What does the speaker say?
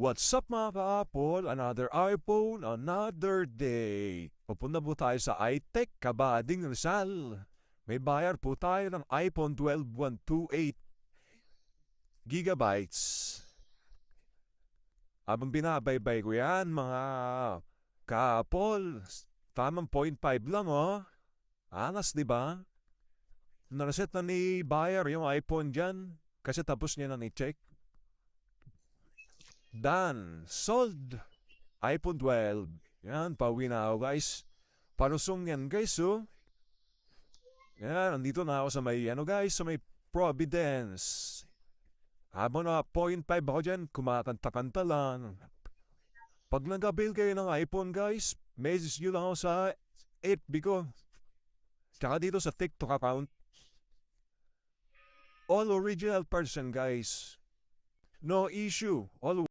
What's up mga ka-Apple? Another iPhone, another day. Papunta po tayo sa iTech, Kabading Rizal. May bayar po tayo ng iPhone 12 128 gigabytes. Abang binabaybay ko yan mga ka-Apple, tamang 0.5 lang oh. Angas di ba? Naraset na ni buyer yung iPhone dyan kasi tapos niya na ni-check. Done. Sold. iPhone 12. Yan, pauwi na ako guys. Palusong yan guys oh. Yan, nandito na ako sa may guys, sa may Providence. Habang na 0.5 ako dyan, kumakanta-kanta lang. Pag nag-avail kayo ng iPhone guys, message nyo lang ako sa FB ko. Tsaka dito sa TikTok account. All original person guys. No issue. All